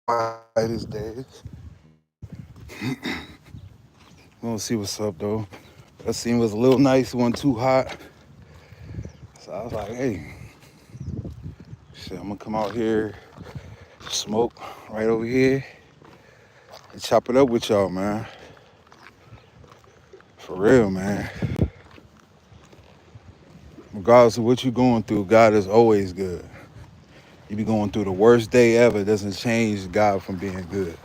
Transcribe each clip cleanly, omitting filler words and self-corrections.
Quietest days. We'll see what's up though. That scene was a little nice, it wasn't too hot. So I was like, hey, shit, I'm gonna come out here, smoke right over here, and chop it up with y'all, man. For real, man. Regardless of what you're going through, God is always good. You be going through the worst day ever, it doesn't change God from being good.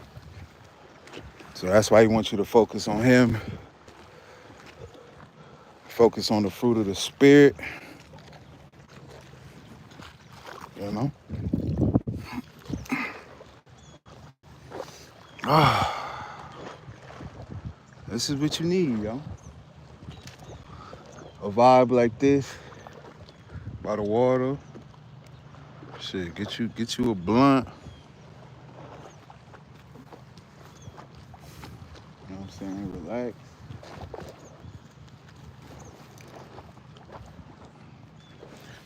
So that's why He wants you to focus on Him, focus on the fruit of the Spirit, you know? This is what you need, yo. A vibe like this, by the water. Shit, get you a blunt. You know what I'm saying? Relax.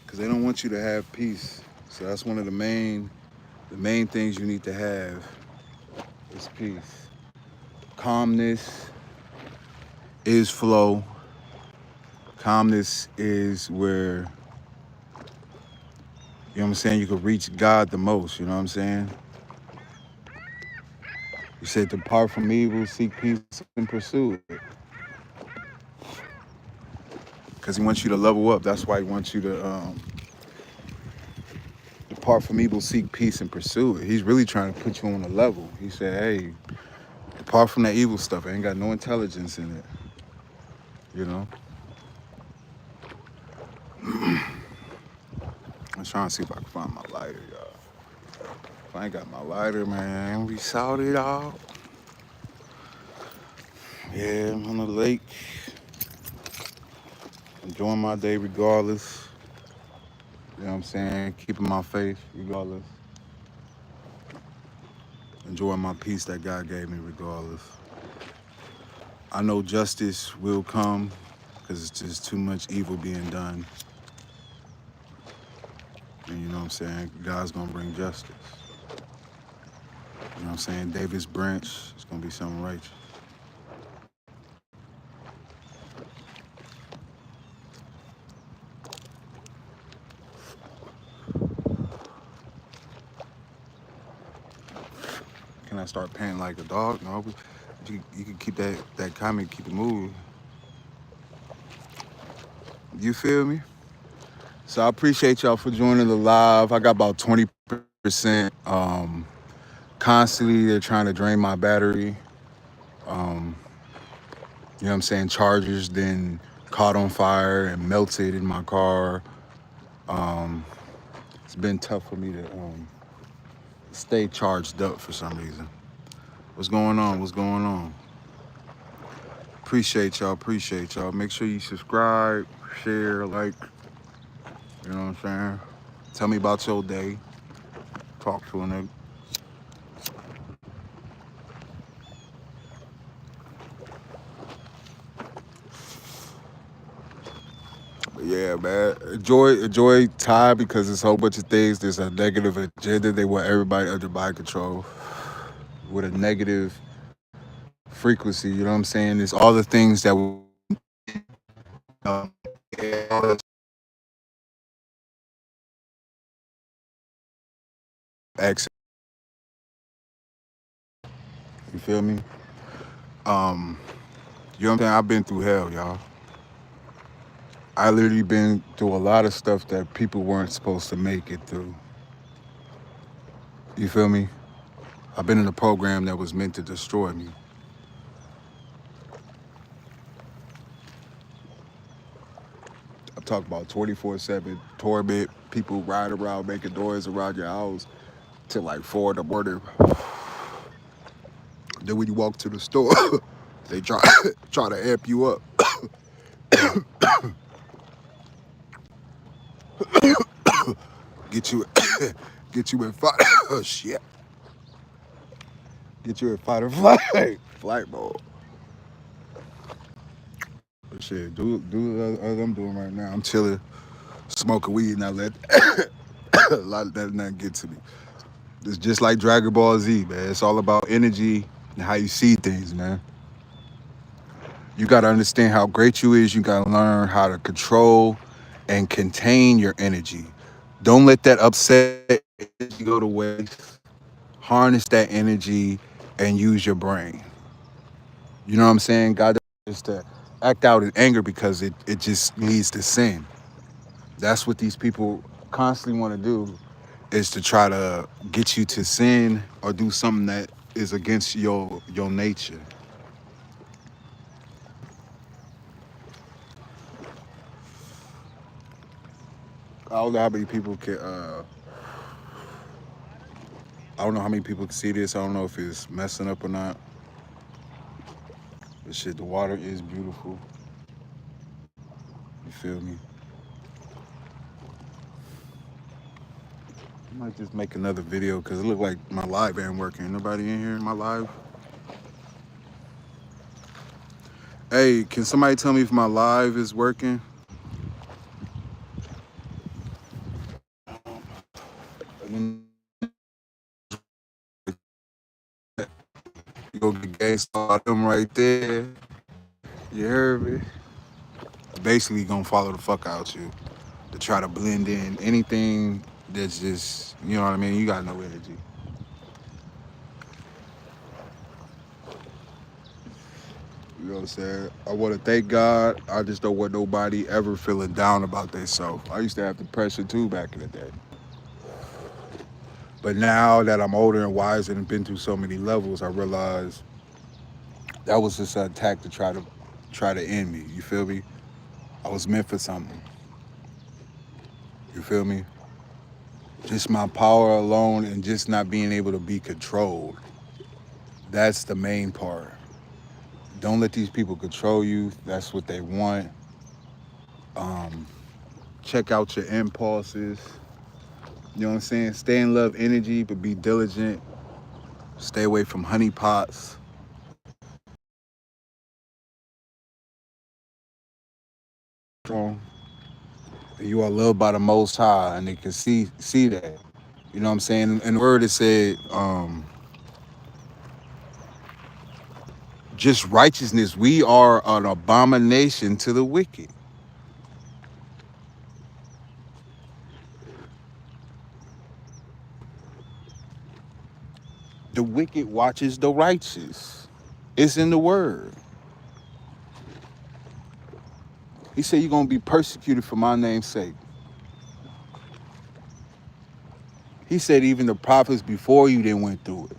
Cause they don't want you to have peace. So that's one of the main things you need to have is peace. Calmness is flow. Calmness is where, you know what I'm saying, you can reach God the most, you know what I'm saying? You said depart from evil, seek peace and pursue it. Because He wants you to level up. That's why He wants you to depart from evil, seek peace and pursue it. He's really trying to put you on a level. He said, hey, depart from that evil stuff. It ain't got no intelligence in it, you know? I'm trying to see if I can find my lighter, y'all. If I ain't got my lighter, man, we salty, dog. Yeah, I'm on the lake, enjoying my day regardless. You know what I'm saying? Keeping my faith regardless. Enjoying my peace that God gave me regardless. I know justice will come because it's just too much evil being done. And you know what I'm saying? God's gonna bring justice. You know what I'm saying? David's branch is gonna be something righteous. Can I start painting like a dog? No, but you can keep that comment, keep it moving. You feel me? So I appreciate y'all for joining the live. I got about 20%. Constantly they're trying to drain my battery. You know what I'm saying? Chargers then caught on fire and melted in my car. It's been tough for me to stay charged up for some reason. What's going on? What's going on? Appreciate y'all. Appreciate y'all. Make sure you subscribe, share, like. You know what I'm saying? Tell me about your day. Talk to a nigga. But yeah, man. Enjoy Ty because there's a whole bunch of things. There's a negative agenda. They want everybody under mind control with a negative frequency. You know what I'm saying? It's all the things that um, access. You feel me? Um, you know what I'm saying? I've been through hell, y'all. I literally been through a lot of stuff that people weren't supposed to make it through. You feel me? I've been in a program that was meant to destroy me. I'm talking about 24/7 torment. People ride around making noise around your house till like 4 in the morning. Then when you walk to the store, they try to amp you up, get you get you in fight. Oh shit, get you in fight or flight mode. But shit, do as I'm doing right now. I'm chilling, smoking weed, not let a lot of that nothing get to me. It's just like Dragon Ball Z, man. It's all about energy and how you see things, man. You got to understand how great you is. You got to learn how to control and contain your energy. Don't let that upset energy go to waste. Harness that energy and use your brain. You know what I'm saying? God doesn't just to act out in anger because it just leads to sin. That's what these people constantly want to do is to try to get you to sin or do something that is against your nature. I don't know how many people can. I don't know how many people can see this. I don't know if it's messing up or not. But shit, the water is beautiful. You feel me? I might just make another video because it looked like my live ain't working. Nobody in here in my live. Hey, can somebody tell me if my live is working? You go get gangsta them right there. You heard me? Basically gonna follow the fuck out you to try to blend in anything that's just, you know what I mean? You got no energy. You know what I'm saying? I want to thank God. I just don't want nobody ever feeling down about themselves. I used to have depression too back in the day. But now that I'm older and wiser and been through so many levels, I realize that was just an attack to try to end me. You feel me? I was meant for something. You feel me? Just my power alone and just not being able to be controlled. That's the main part. Don't let these people control you. That's what they want. Um, Check out your impulses. You know what I'm saying? Stay in love energy, but be diligent. Stay away from honeypots. You are loved by the Most High, and they can see that. You know what I'm saying? In the word, it said, just righteousness. We are an abomination to the wicked. The wicked watches the righteous. It's in the word. He said you're gonna be persecuted for my name's sake. He said even the prophets before you then went through it.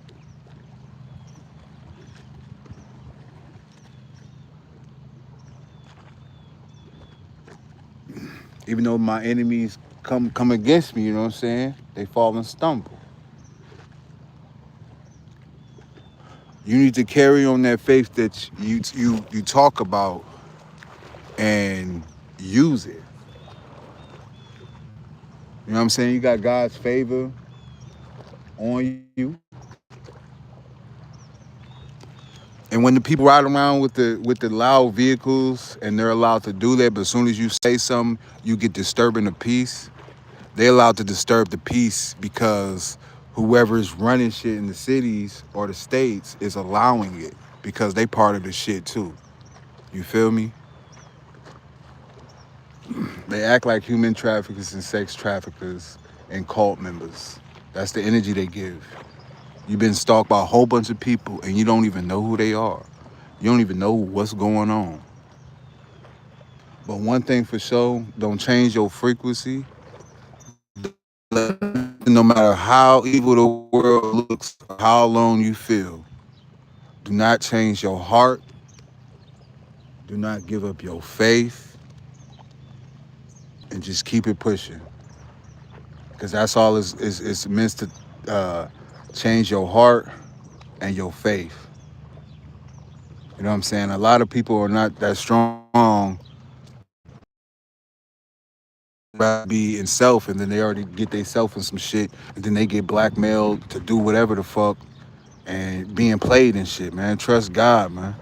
Even though my enemies come against me, you know what I'm saying? They fall and stumble. You need to carry on that faith that you talk about and use it. You know what I'm saying? You got God's favor on you. And when the people ride around with the loud vehicles and they're allowed to do that, but as soon as you say something, you get disturbing the peace. They allowed to disturb the peace because whoever's running shit in the cities or the states is allowing it because they part of the shit too. You feel me? They act like human traffickers and sex traffickers and cult members. That's the energy they give. You've been stalked by a whole bunch of people and you don't even know who they are. You don't even know what's going on. But one thing for sure, don't change your frequency. No matter how evil the world looks, or how alone you feel, do not change your heart. Do not give up your faith and just keep it pushing. Because that's all it's meant to change your heart and your faith. You know what I'm saying? A lot of people are not that strong, rather be in self, and then they already get they self in some shit, and then they get blackmailed to do whatever the fuck and being played and shit, man. Trust God, man.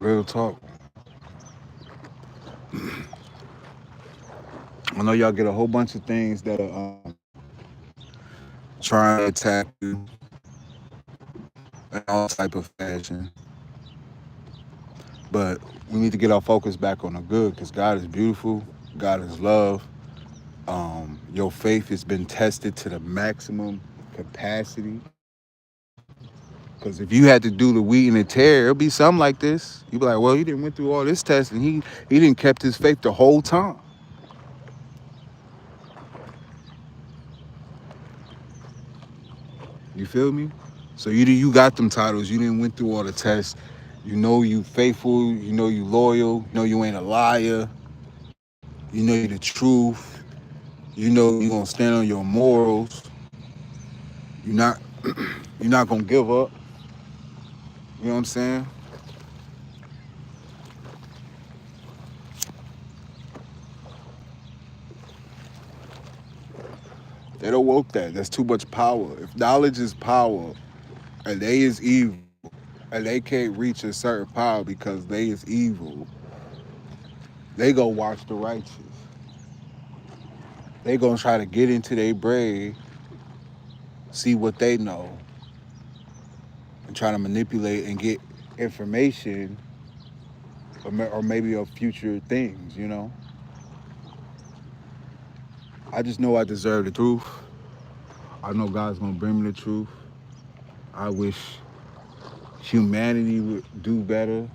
Real talk. I know y'all get a whole bunch of things that are trying to attack you in all type of fashion. But we need to get our focus back on the good because God is beautiful. God is love. Your faith has been tested to the maximum capacity. Because if you had to do the wheat and the tear, it'll be something like this. You'd be like, well, he didn't went through all this test and he didn't kept his faith the whole time. You feel me? So you got them titles. You didn't went through all the tests. You know you faithful. You know you loyal. You know you ain't a liar. You know you the truth. You know you gonna stand on your morals. You're not you're not gonna give up. You know what I'm saying? They don't want that. That's too much power. If knowledge is power and they is evil and they can't reach a certain power because they is evil, they go watch the righteous. They gonna try to get into their brain, see what they know, and try to manipulate and get information or maybe of future things, you know? I just know I deserve the truth. I know God's gonna bring me the truth. I wish humanity would do better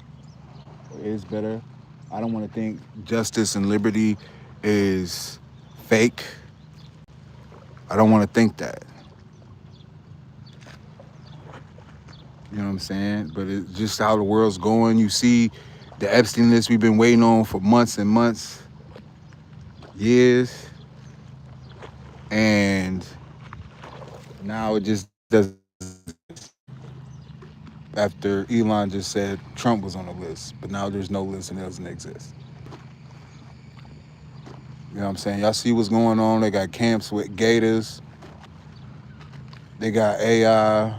or is better. I don't want to think justice and liberty is fake. I don't want to think that. You know what I'm saying? But it's just how the world's going. You see the Epstein list we've been waiting on for months and months, years, and now it just doesn't after Elon just said Trump was on the list, but now there's no list and it doesn't exist. You know what I'm saying? Y'all see what's going on? They got camps with gators. They got AI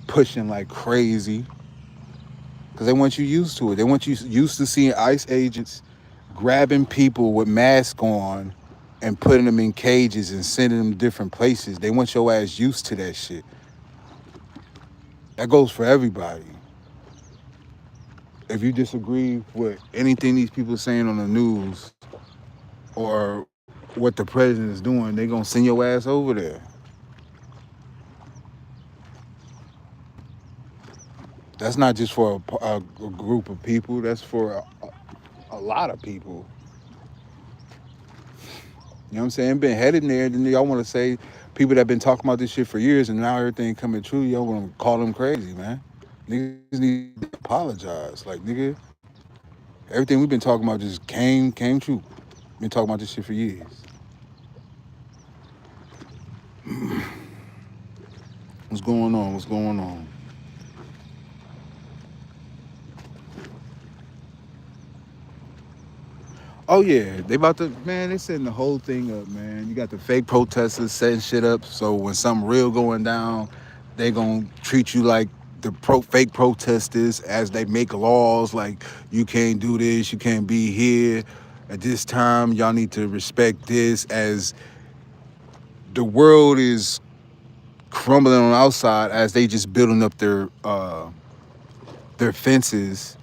pushing like crazy because they want you used to it. They want you used to seeing ICE agents grabbing people with masks on and putting them in cages and sending them to different places. They want your ass used to that shit. That goes for everybody. If you disagree with anything these people are saying on the news or what the president is doing, they gonna send your ass over there. That's not just for a group of people. That's for a lot of people. You know what I'm saying? Been headed there. Then y'all want to say people that been talking about this shit for years and now everything coming true. Y'all want to call them crazy, man. Niggas need to apologize. Like nigga, everything we've been talking about just came true. Been talking about this shit for years. What's going on? What's going on? Oh yeah, they about to man. They setting the whole thing up, man. You got the fake protesters setting shit up. So when something real going down, they gonna treat you like the fake protesters as they make laws like you can't do this, you can't be here at this time. Y'all need to respect this as the world is crumbling on the outside as they just building up their fences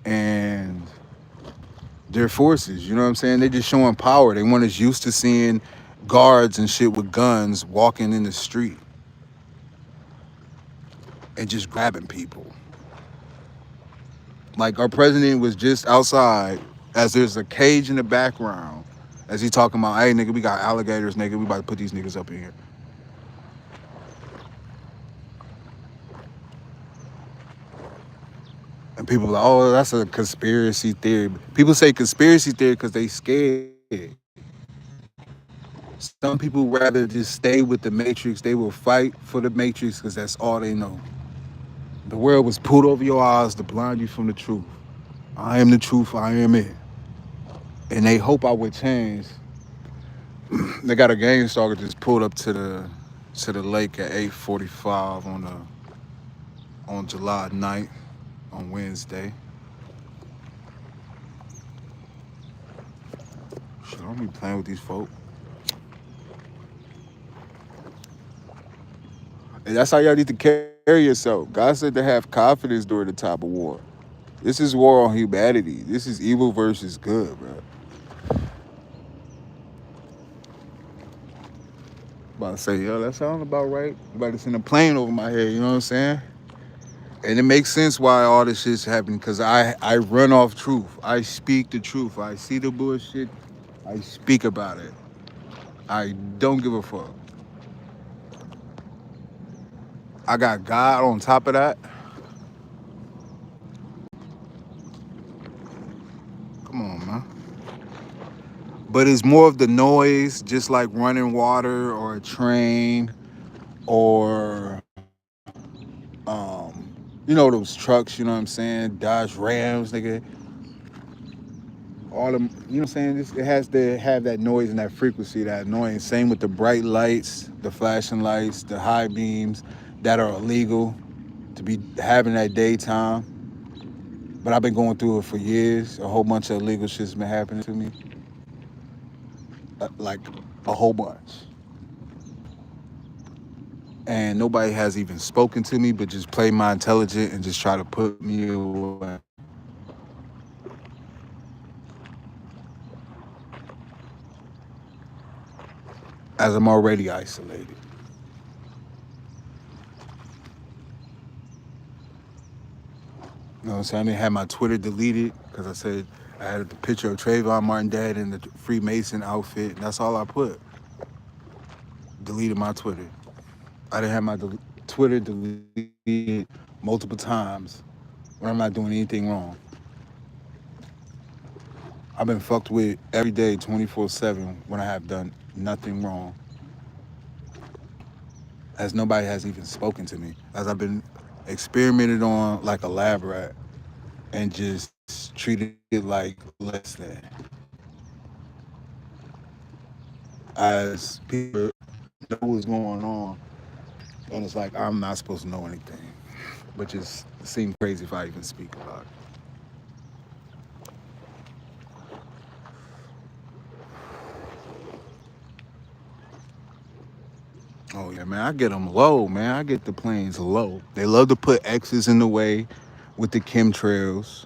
and their forces. You know what I'm saying? They just showing power. They want us used to seeing guards and shit with guns walking in the street and just grabbing people. Like our president was just outside as there's a cage in the background as he talking about, hey nigga, we got alligators, nigga, we about to put these niggas up in here. And people are like, oh, that's a conspiracy theory. People say conspiracy theory because they scared. Some people rather just stay with the matrix. They will fight for the matrix because that's all they know. The world was pulled over your eyes to blind you from the truth. I am the truth. I am it. And they hope I would change. They got a game stalker just pulled up to the lake at 8:45 on July 9th on Wednesday. Shit, I don't be playing with these folk. And that's how y'all need to carry yourself. God said to have confidence during the time of war. This is war on humanity. This is evil versus good, bro. About to say, yo, that sound about right. You about to send a plane over my head, you know what I'm saying? And it makes sense why all this shit's happening, because I run off truth. I speak the truth. I see the bullshit. I speak about it. I don't give a fuck. I got God on top of that. Come on, man. But it's more of the noise, just like running water or a train or those trucks, you know what I'm saying? Dodge Rams, nigga. All them, you know what I'm saying? It has to have that noise and that frequency, that annoying. Same with the bright lights, the flashing lights, the high beams that are illegal to be having that daytime. But I've been going through it for years. A whole bunch of illegal shit's been happening to me. Like a whole bunch. And nobody has even spoken to me, but just play my intelligent and just try to put me away. As I'm already isolated. You know what I'm saying? I didn't have my Twitter deleted because I said I had the picture of Trayvon Martin dad in the Freemason outfit. And that's all I put. Deleted my Twitter. I didn't have my Twitter deleted multiple times when I'm not doing anything wrong. I've been fucked with every day, 24/7, when I have done nothing wrong. As nobody has even spoken to me. As I've been experimented on like a lab rat and just treated it like less than. As people know what's going on, and it's like I'm not supposed to know anything, which is seems crazy if I even speak about it. Oh yeah, man, I get them low, man. I get the planes low. They love to put X's in the way with the chemtrails.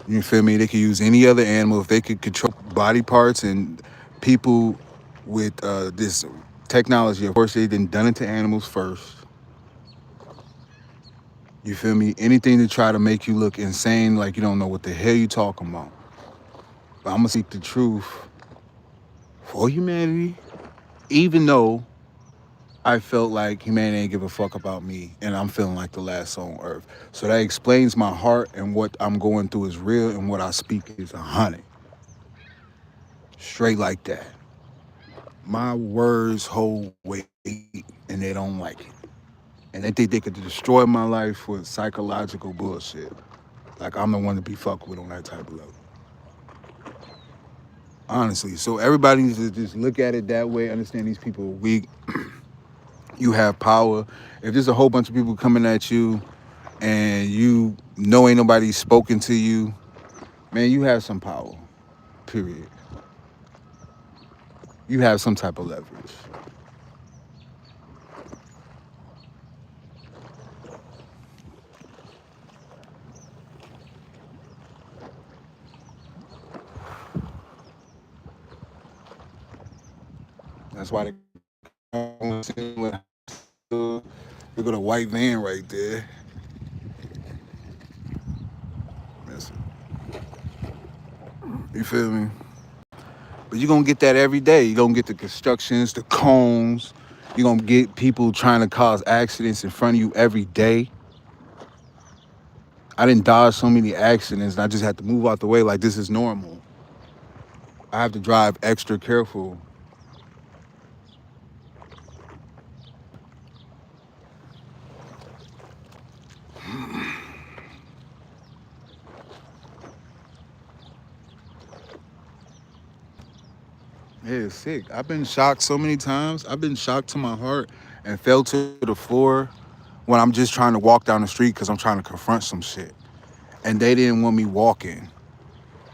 You feel me? They could use any other animal if they could control body parts and people with this technology. Of course, they didn't done it to animals first. You feel me? Anything to try to make you look insane, like you don't know what the hell you talking about. But I'm gonna seek the truth for humanity, even though I felt like humanity ain't give a fuck about me, and I'm feeling like the last soul on earth. So that explains my heart, and what I'm going through is real, and what I speak is 100, straight like that. My words hold weight, and they don't like it, and they think they could destroy my life with psychological bullshit. Like I'm the one to be fucked with on that type of level. Honestly, so everybody needs to just look at it that way. Understand these people are weak. You have power. If there's a whole bunch of people coming at you, and you know ain't nobody spoken to you, man, you have some power. Period. You have some type of leverage. That's why they got a white van right there. That's it. You feel me? But you're gonna get that every day. You're gonna get the constructions, the cones. You're gonna get people trying to cause accidents in front of you every day. I didn't dodge so many accidents, and I just had to move out the way like this is normal. I have to drive extra careful. Yeah, it's sick. I've been shocked so many times. I've been shocked to my heart and fell to the floor when I'm just trying to walk down the street because I'm trying to confront some shit. And they didn't want me walking.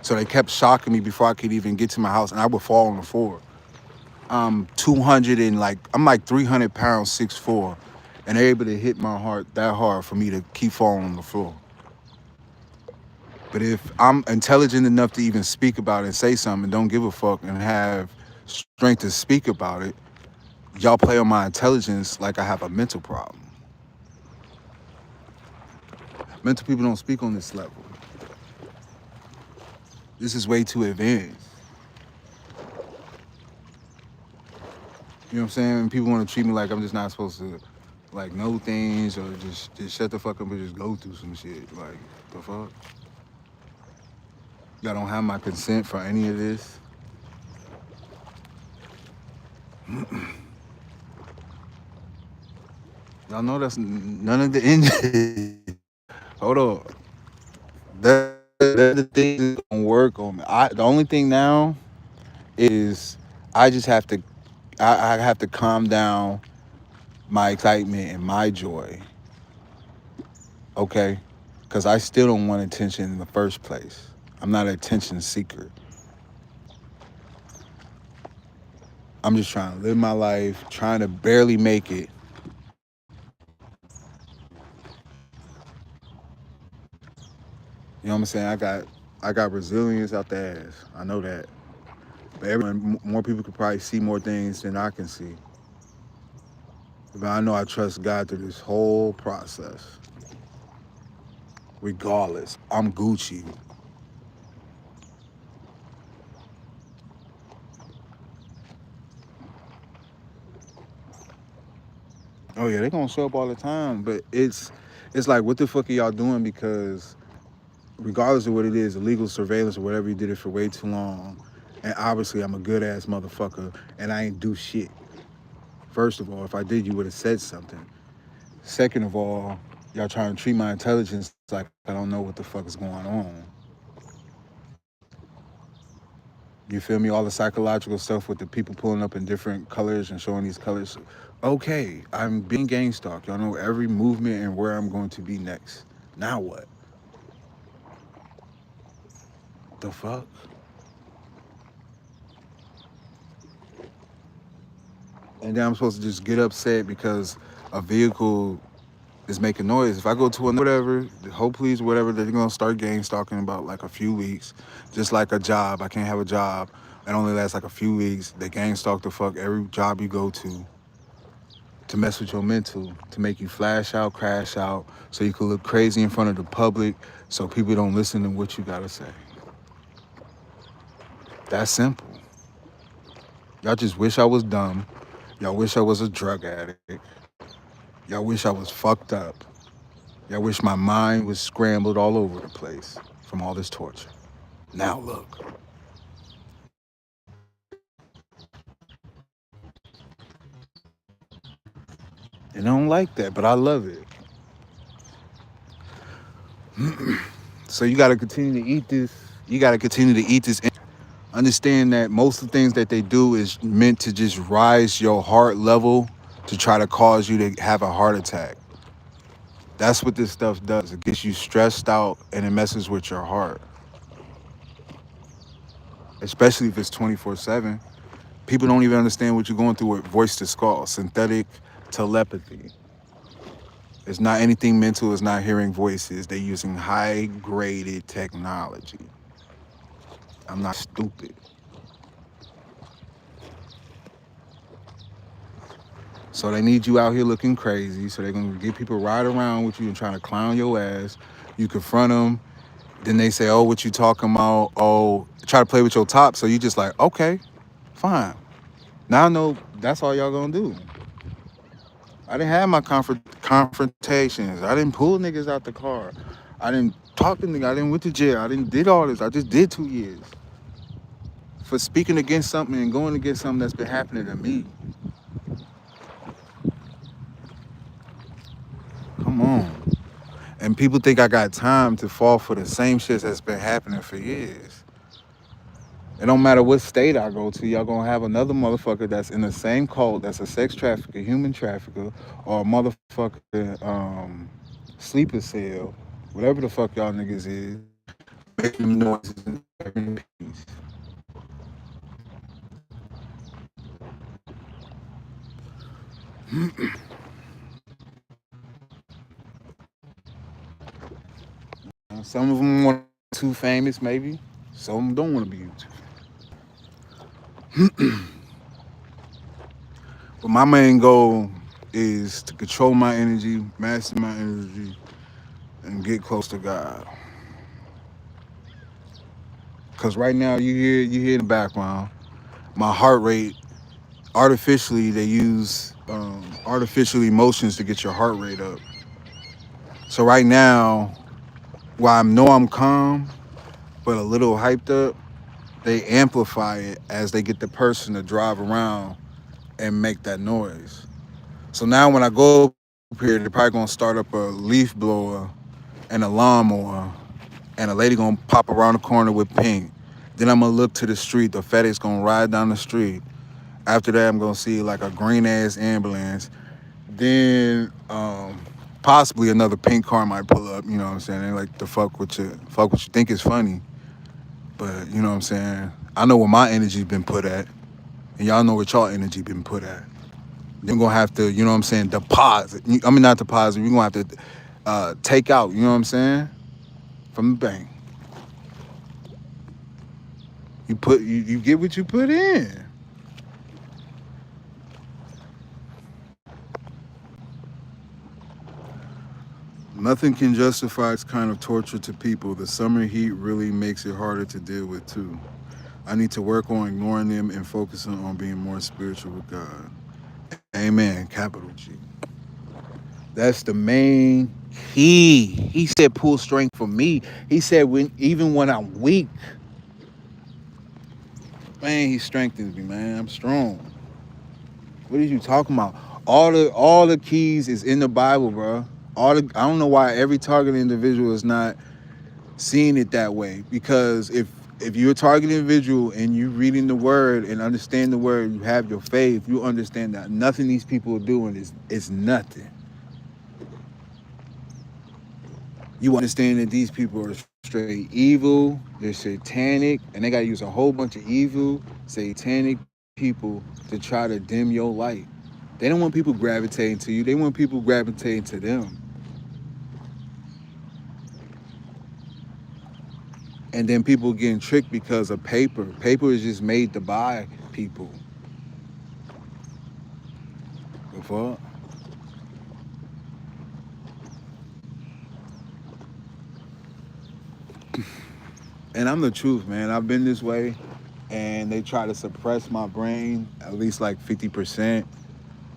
So they kept shocking me before I could even get to my house, and I would fall on the floor. I'm 200 and like, I'm like 300 pounds, 6'4", and they're able to hit my heart that hard for me to keep falling on the floor. But if I'm intelligent enough to even speak about it and say something and don't give a fuck and have strength to speak about it, y'all play on my intelligence like I have a mental problem. Mental people don't speak on this level. This is way too advanced. You know what I'm saying? And people want to treat me like I'm just not supposed to like know things or just shut the fuck up and just go through some shit. Like the fuck? Y'all don't have my consent for any of this. Y'all know that's none of the engine. Hold on. That the thing that don't work on me. The only thing now is I just have to I have to calm down my excitement and my joy. Okay? Because I still don't want attention in the first place. I'm not an attention seeker. I'm just trying to live my life, trying to barely make it. You know what I'm saying? I got resilience out the ass. I know that. But everyone, more people could probably see more things than I can see. But I know I trust God through this whole process. Regardless, I'm Gucci. Oh yeah, they gonna show up all the time. But it's like, what the fuck are y'all doing? Because regardless of what it is, illegal surveillance or whatever, you did it for way too long. And obviously, I'm a good ass motherfucker, and I ain't do shit. First of all, if I did, you would have said something. Second of all, y'all trying to treat my intelligence like I don't know what the fuck is going on. You feel me? All the psychological stuff with the people pulling up in different colors and showing these colors. Okay, I'm being gang stalked. Y'all know every movement and where I'm going to be next. Now what? The fuck? And then I'm supposed to just get upset because a vehicle is making noise. If I go to another whatever, hopefully it's whatever, they're gonna start gang stalking about like a few weeks. Just like a job. I can't have a job. It only lasts like a few weeks. They gang stalk the fuck every job you go to mess with your mental, to make you flash out, crash out, so you can look crazy in front of the public, so people don't listen to what you gotta say. That's simple. Y'all just wish I was dumb. Y'all wish I was a drug addict. Y'all wish I was fucked up. Y'all wish my mind was scrambled all over the place from all this torture. Now look. And I don't like that, but I love it. So you gotta continue to eat this. You gotta continue to eat this. Understand that most of the things that they do is meant to just rise your heart level to try to cause you to have a heart attack. That's what this stuff does. It gets you stressed out and it messes with your heart. Especially if it's 24/7. People don't even understand what you're going through with voice to skull, synthetic telepathy. It's not anything mental, it's not hearing voices. They're using high graded technology. I'm not stupid. So they need you out here looking crazy. So they're gonna get people ride around with you and trying to clown your ass. You confront them. Then they say, "Oh, what you talking about? Oh, try to play with your top." So you just like, okay, fine. Now I know that's all y'all gonna do. I didn't have my confrontations. I didn't pull niggas out the car. I didn't talk to niggas. I didn't went to jail. I didn't did all this. I just did 2 years for speaking against something and going against something that's been happening to me. Come on. And people think I got time to fall for the same shit that's been happening for years. It don't matter what state I go to, y'all gonna have another motherfucker that's in the same cult, that's a sex trafficker, human trafficker, or a motherfucker sleeper cell, whatever the fuck y'all niggas is, making noises and peace. Some of them want to be too famous, maybe. Some of them don't want to be too famous. But my main goal is to control my energy, master my energy, and get close to God. Cause right now you hear in the background my heart rate. Artificially, they use artificial emotions to get your heart rate up. So right now, while I know I'm calm but a little hyped up, they amplify it as they get the person to drive around and make that noise. So now when I go up here, they're probably gonna start up a leaf blower and a lawnmower, and a lady gonna pop around the corner with pink. Then I'm gonna look to the street. The FedEx gonna ride down the street. After that, I'm gonna see like a green ass ambulance. Then possibly another pink car might pull up. You know what I'm saying? They like to fuck what you think is funny. But you know what I'm saying? I know where my energy's been put at, and y'all know what y'all energy been put at. Then we're gonna have to, you know what I'm saying, deposit. I mean, not deposit. We're gonna have to take out. You know what I'm saying? From the bank. You get what you put in. Nothing can justify this kind of torture to people. The summer heat really makes it harder to deal with too. I need to work on ignoring them and focusing on being more spiritual with God. Amen. Capital G. That's the main key. He said pull strength for me. He said even when I'm weak, man, he strengthens me, man. I'm strong. What are you talking about? All the keys is in the Bible, bro. I don't know why every target individual is not seeing it that way. Because if you're a target individual and you reading the word and understand the word, you have your faith, you understand that nothing these people are doing is nothing. You understand that these people are straight evil, they're satanic, and they gotta use a whole bunch of evil, satanic people to try to dim your light. They don't want people gravitating to you, they want people gravitating to them. And then people getting tricked because of paper. Paper is just made to buy people. The fuck? And I'm the truth, man. I've been this way, and they try to suppress my brain at least like 50%.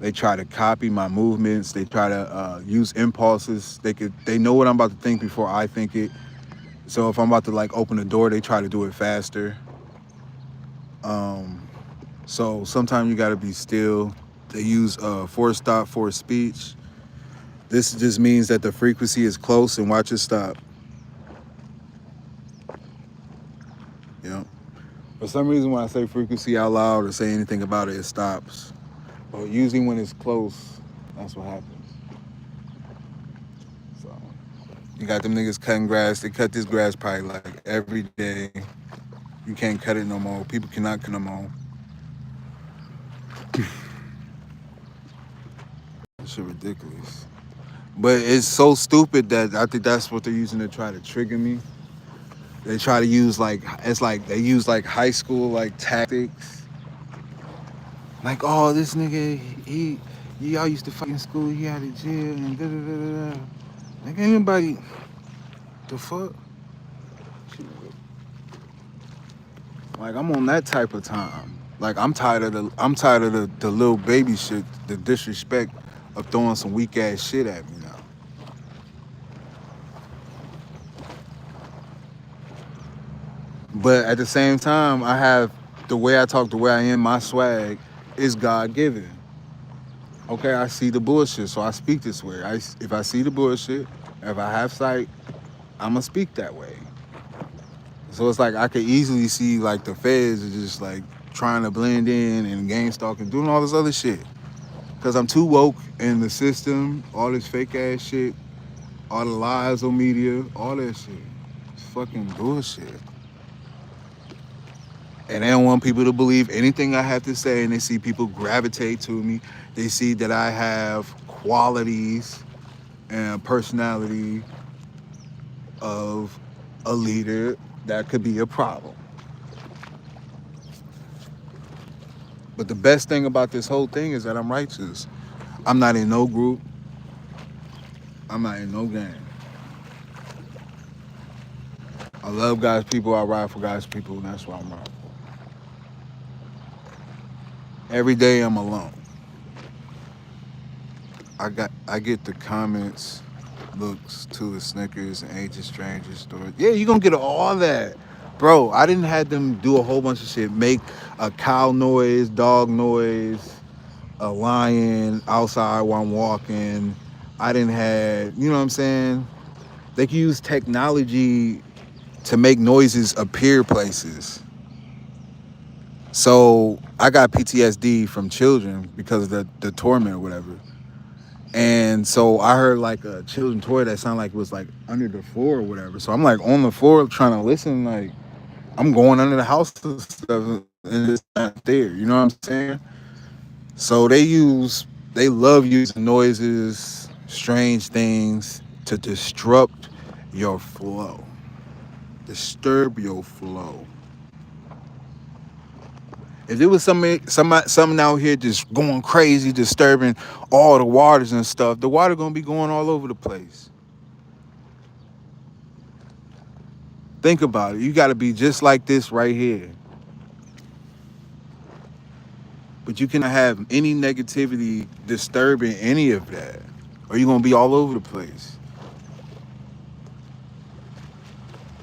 They try to copy my movements. They try to use impulses. They know what I'm about to think before I think it. So if I'm about to like open the door, they try to do it faster. Um, so sometimes you got to be still. They use force stop, force speech. This just means that the frequency is close and watch it stop. You know. For some reason, when I say frequency out loud or say anything about it, it stops. But usually when it's close, that's what happens. So you got them niggas cutting grass. They cut this grass probably like every day. You can't cut it no more. People cannot cut no more. That shit ridiculous. But it's so stupid that I think that's what they're using to try to trigger me. They try to use like they use like high school like tactics. Like, oh, this nigga, y'all used to fight in school, he out of jail and da da da da. Like anybody, the fuck? Like I'm on that type of time. Like I'm tired of the little baby shit, the disrespect of throwing some weak ass shit at me now. But at the same time, I have the way I talk, the way I am, my swag is God given. Okay, I see the bullshit, so I speak this way. If I see the bullshit, if I have sight, I'ma speak that way. So it's like I could easily see like the feds are just like trying to blend in and gang stalking, doing all this other shit. Cause I'm too woke in the system, all this fake ass shit, all the lies on media, all that shit. It's fucking bullshit. And they don't want people to believe anything I have to say, and they see people gravitate to me. They see that I have qualities and personality of a leader that could be a problem. But the best thing about this whole thing is that I'm righteous. I'm not in no group. I'm not in no gang. I love God's people. I ride for God's people, and that's why I'm riding. Every day I'm alone. I get the comments, looks to the Snickers and Agent Stranger stories. Yeah, you gonna get all that. Bro, I didn't have them do a whole bunch of shit. Make a cow noise, dog noise, a lion outside while I'm walking. I didn't have, you know what I'm saying? They can use technology to make noises appear places. So I got PTSD from children because of the torment or whatever. And so I heard like a children toy that sounded like it was like under the floor or whatever. So I'm like on the floor trying to listen, like I'm going under the house and stuff and it's not there. You know what I'm saying? So they love using noises, strange things to disrupt your flow, disturb your flow. If there was something out here just going crazy, disturbing all the waters and stuff, the water gonna be going all over the place. Think about it. You got to be just like this right here. But you cannot have any negativity disturbing any of that, or you're gonna be all over the place.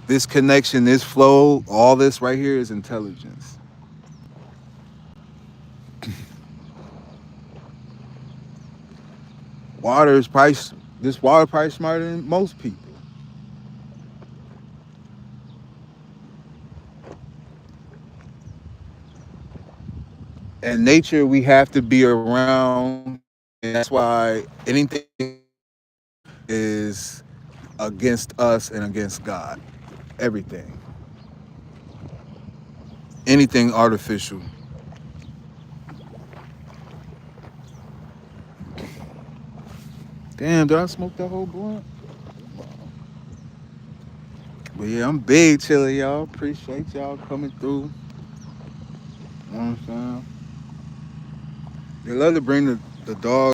This connection, this flow, all this right here is intelligence. Water is probably this water probably smarter than most people. And nature, we have to be around, and that's why anything is against us and against God. Everything, anything artificial. Damn, did I smoke that whole blunt? But yeah, I'm big chilling, y'all. Appreciate y'all coming through. You know what I'm saying? They love to bring the dog